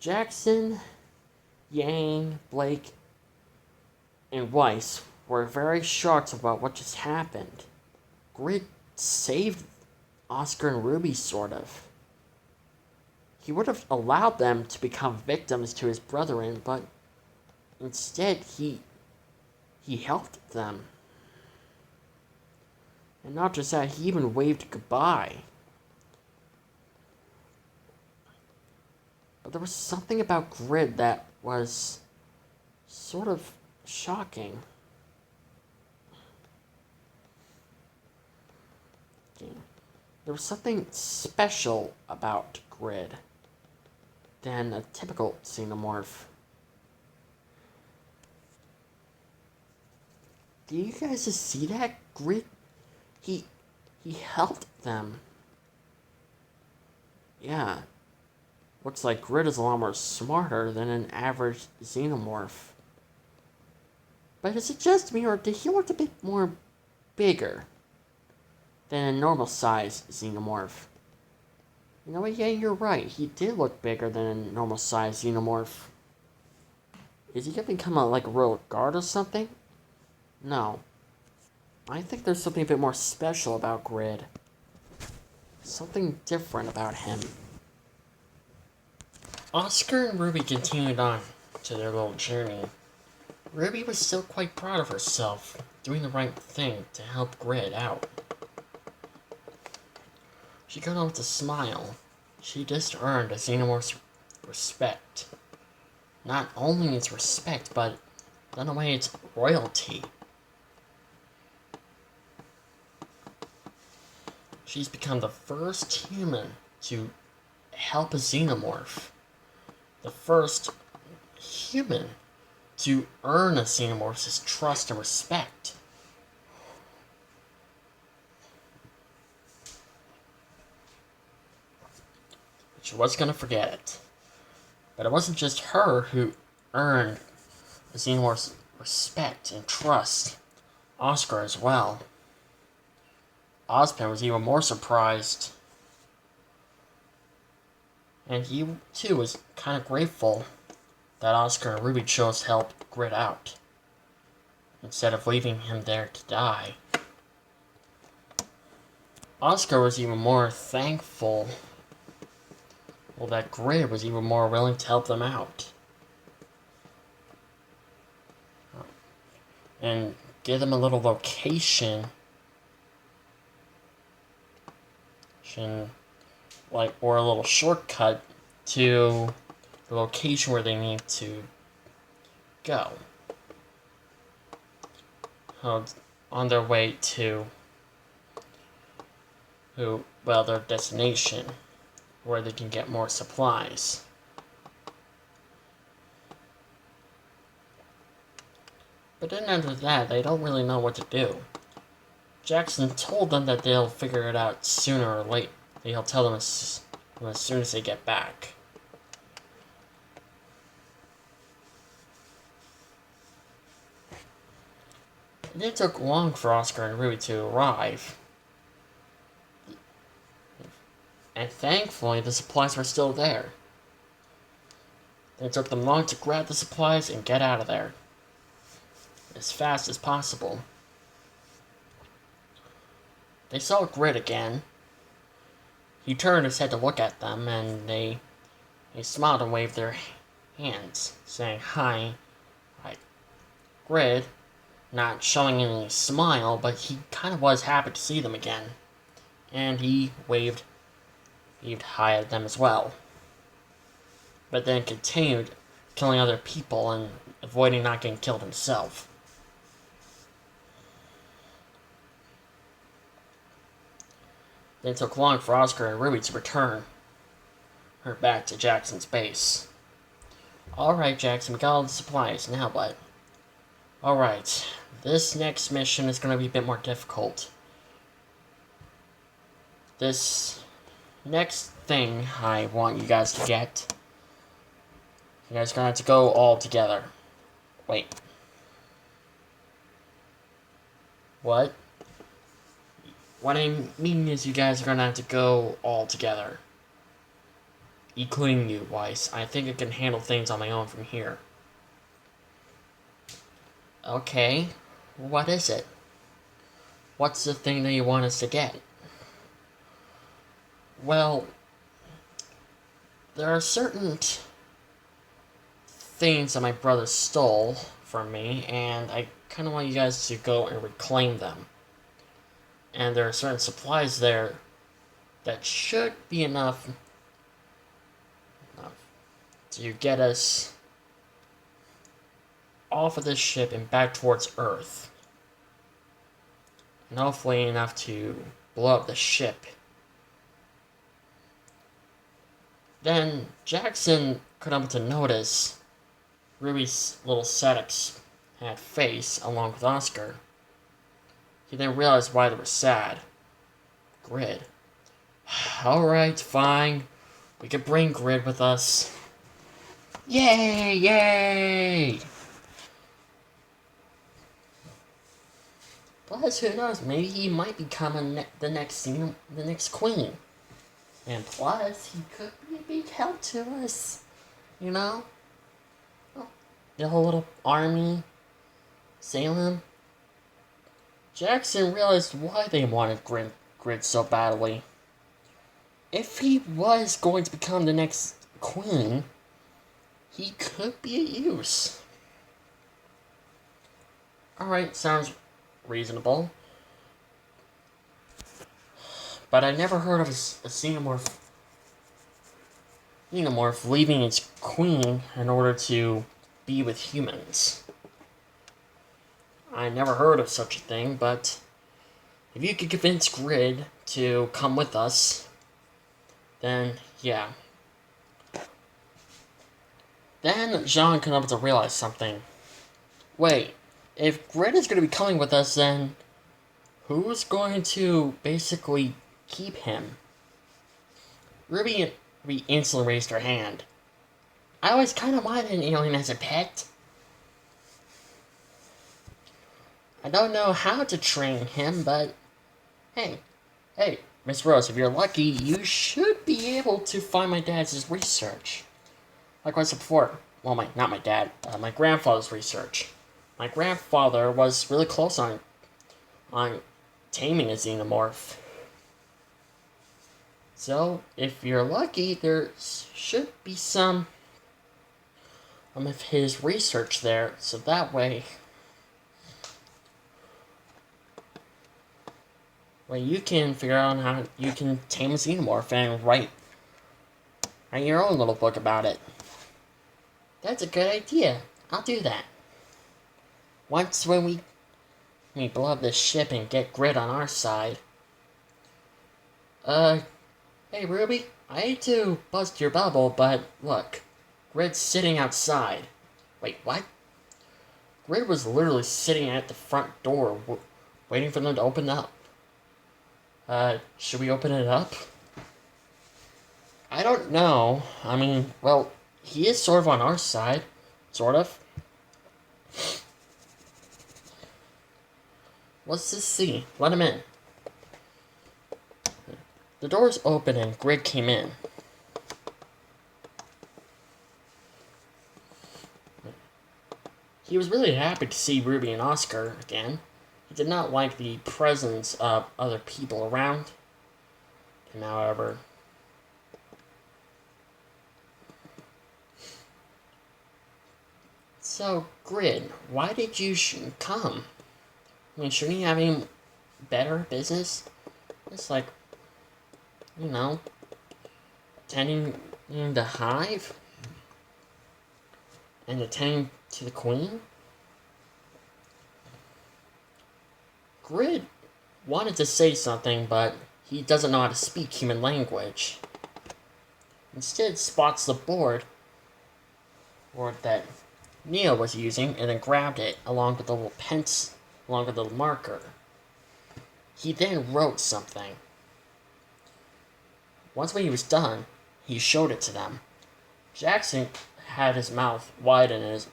Jackson, Yang, Blake, and Weiss were very shocked about what just happened. Grid saved Oscar and Ruby, sort of. He would have allowed them to become victims to his brethren, but instead he helped them. And not just that, he even waved goodbye. But there was something about Grid that was sort of shocking. There was something special about Grid than a typical xenomorph. Do you guys just see that? Grid, he helped them. Yeah. Looks like Grid is a lot more smarter than an average xenomorph. But is it just me, or did he look a bit more bigger than a normal size xenomorph? You know what, yeah, you're right. He did look bigger than a normal size xenomorph. Is he gonna become a royal guard or something? No. I think there's something a bit more special about Grid. Something different about him. Oscar and Ruby continued on to their little journey. Ruby was still quite proud of herself, doing the right thing to help Grid out. She got on with a smile. She just earned a xenomorph's respect. Not only its respect, but in a way its royalty. She's become the first human to help a xenomorph. The first human to earn a xenomorph's trust and respect. She was gonna forget it. But it wasn't just her who earned the xenomorph's respect and trust. Oscar as well. Ozpin was even more surprised. And he, too, was kind of grateful that Oscar and Ruby chose to help Grid out, instead of leaving him there to die. Oscar was even more thankful that Grid was even more willing to help them out. And give them a little location. Or a little shortcut to the location where they need to go. On their way to their destination, where they can get more supplies. But then after that, they don't really know what to do. Jackson told them that they'll figure it out sooner or later. He'll tell them as soon as they get back. It didn't take long for Oscar and Ruby to arrive. And thankfully, the supplies were still there. It took them long to grab the supplies and get out of there as fast as possible. They saw Grid again. He turned his head to look at them, and they smiled and waved their hands, saying hi. Grid, not showing any smile, but he kind of was happy to see them again. And he waved hi at them as well. But then continued killing other people and avoiding not getting killed himself. Then it took long for Oscar and Ruby to return her back to Jackson's base. Alright, Jackson, we got all the supplies. Now what? Alright, this next mission is going to be a bit more difficult. This next thing I want you guys to get, you guys are going to have to go all together. Wait. What? What I mean is you guys are going to have to go all together. including you, Weiss. I think I can handle things on my own from here. Okay, what is it? What's the thing that you want us to get? Well, there are certain things that my brother stole from me, and I kind of want you guys to go and reclaim them. And there are certain supplies there that should be enough to get us off of this ship and back towards Earth. And hopefully enough to blow up the ship. Then Jackson couldn't help to notice Ruby's little Sadix had face along with Oscar. He then realized why they were sad. Grid. Alright, fine. We could bring Grid with us. Yay! Yay! Plus, who knows? Maybe he might become the next queen. And plus, he could be a big help to us. You know? The whole little army. Salem. Jackson realized why they wanted Grid so badly. If he was going to become the next queen, he could be a use. Alright, sounds reasonable. But I never heard of a xenomorph leaving its queen in order to be with humans. I never heard of such a thing, but if you could convince Grid to come with us, then yeah. Then Jean could come to realize something. Wait, if Grid is going to be coming with us, then who's going to basically keep him? Ruby instantly raised her hand. I always kind of wanted an alien as a pet. I don't know how to train him, but hey, Miss Rose, if you're lucky, you should be able to find my dad's research. Like I said before, well, not my dad, my grandfather's research. My grandfather was really close on taming a xenomorph. So, if you're lucky, there should be some of his research there, so that way, you can figure out how you can tame a xenomorph and write your own little book about it. That's a good idea. I'll do that. When we blow up this ship and get Grid on our side. Hey Ruby, I hate to bust your bubble, but look, Grid's sitting outside. Wait, what? Grid was literally sitting at the front door, waiting for them to open up. Should we open it up? I don't know. I mean, well, he is sort of on our side. Sort of. Let's just see. Let him in. The door's open and Grid came in. He was really happy to see Ruby and Oscar again. He did not like the presence of other people around him, however. So, Grid, why did you come? I mean, shouldn't you have any better business? It's like, attending the hive? And attending to the queen? Grid wanted to say something, but he doesn't know how to speak human language. Instead, spots the board that Neo was using, and then grabbed it along with the little along with the little marker. He then wrote something. Once when he was done, he showed it to them. Jackson had his mouth widened and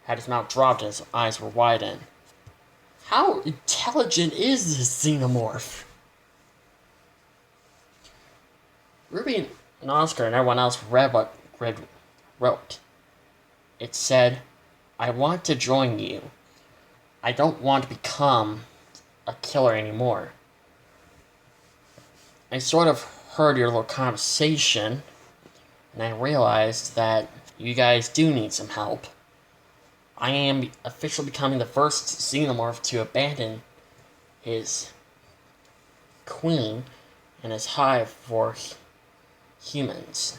had his mouth dropped and his eyes were widened. How intelligent is this xenomorph? Ruby and Oscar and everyone else read what Grid wrote. It said, "I want to join you. I don't want to become a killer anymore. I sort of heard your little conversation, and I realized that you guys do need some help. I am officially becoming the first xenomorph to abandon his queen and his hive for humans.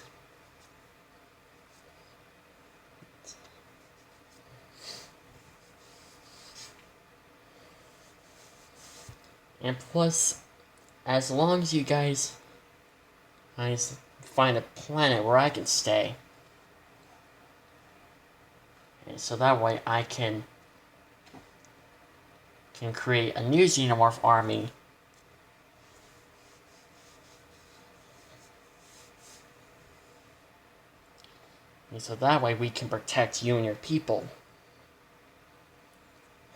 And plus, as long as you guys find a planet where I can stay, and so that way I can create a new xenomorph army. And so that way we can protect you and your people."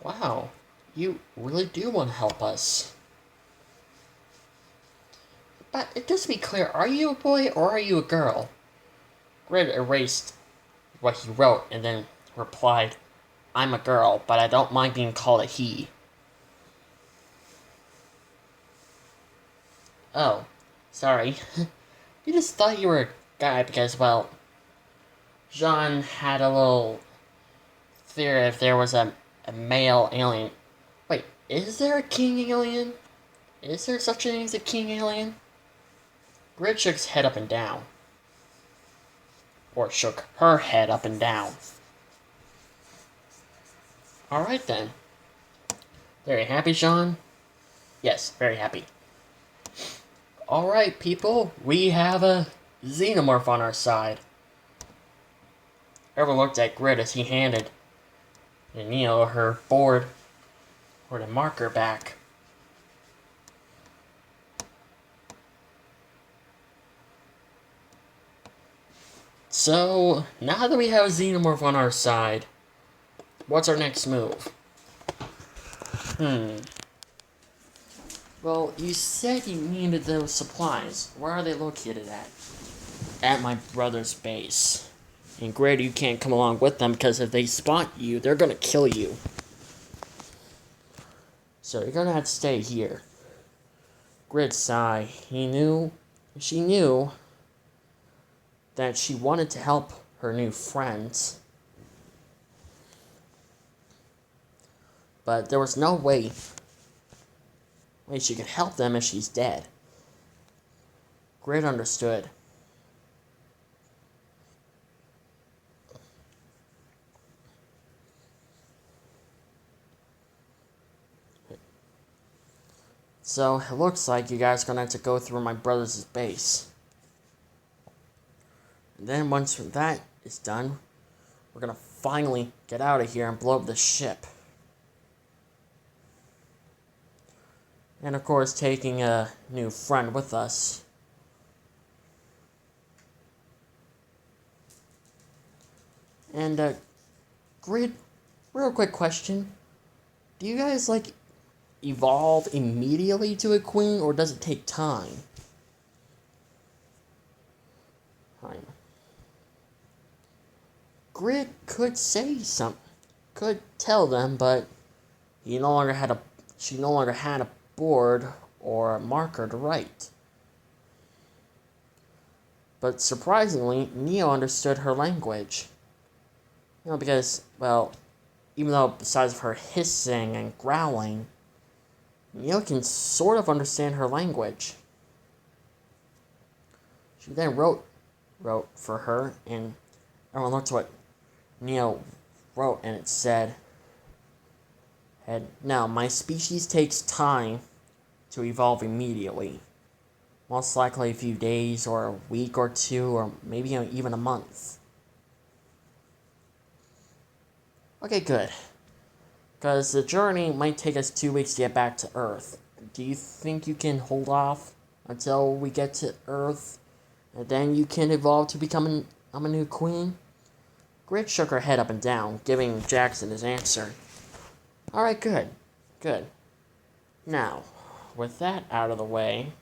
Wow, you really do want to help us. But just to be clear, are you a boy or are you a girl? Grid erased what he wrote and then replied, "I'm a girl, but I don't mind being called a he." Oh, sorry. You just thought you were a guy because, well, Jean had a little theory if there was a male alien. Wait, is there a king alien? Is there such a thing as a king alien? Grid shook his head up and down. Or shook her head up and down. Alright then. Very happy, Jean? Yes, very happy. Alright, people, we have a xenomorph on our side. Everyone looked at Grid as he handed Neo her board or the marker back. So, now that we have a xenomorph on our side, what's our next move? Well, you said you needed those supplies. Where are they located at? At my brother's base. And Grid, you can't come along with them because if they spot you, they're gonna kill you. So you're gonna have to stay here. Grid sighed. She knew that she wanted to help her new friends. But there was no way she could help them if she's dead. Grid understood. So it looks like you guys are gonna have to go through my brother's base. And then once that is done, we're gonna finally get out of here and blow up the ship. And of course, taking a new friend with us. And Grid, real quick question. Do you guys evolve immediately to a queen, or does it take time? Grid could say something, could tell them, but she no longer had a board or a marker to write. But surprisingly, Neo understood her language. Because, well, even though besides her hissing and growling, Neo can sort of understand her language. She then wrote for her, and everyone looked at what Neo wrote, and it said, "Now, my species takes time to evolve immediately. Most likely a few days, or a week or two, or maybe even a month." Okay, good. Because the journey might take us 2 weeks to get back to Earth. Do you think you can hold off until we get to Earth, and then you can evolve to become a new queen? Grid shook her head up and down, giving Jackson his answer. Alright, good. Now, with that out of the way,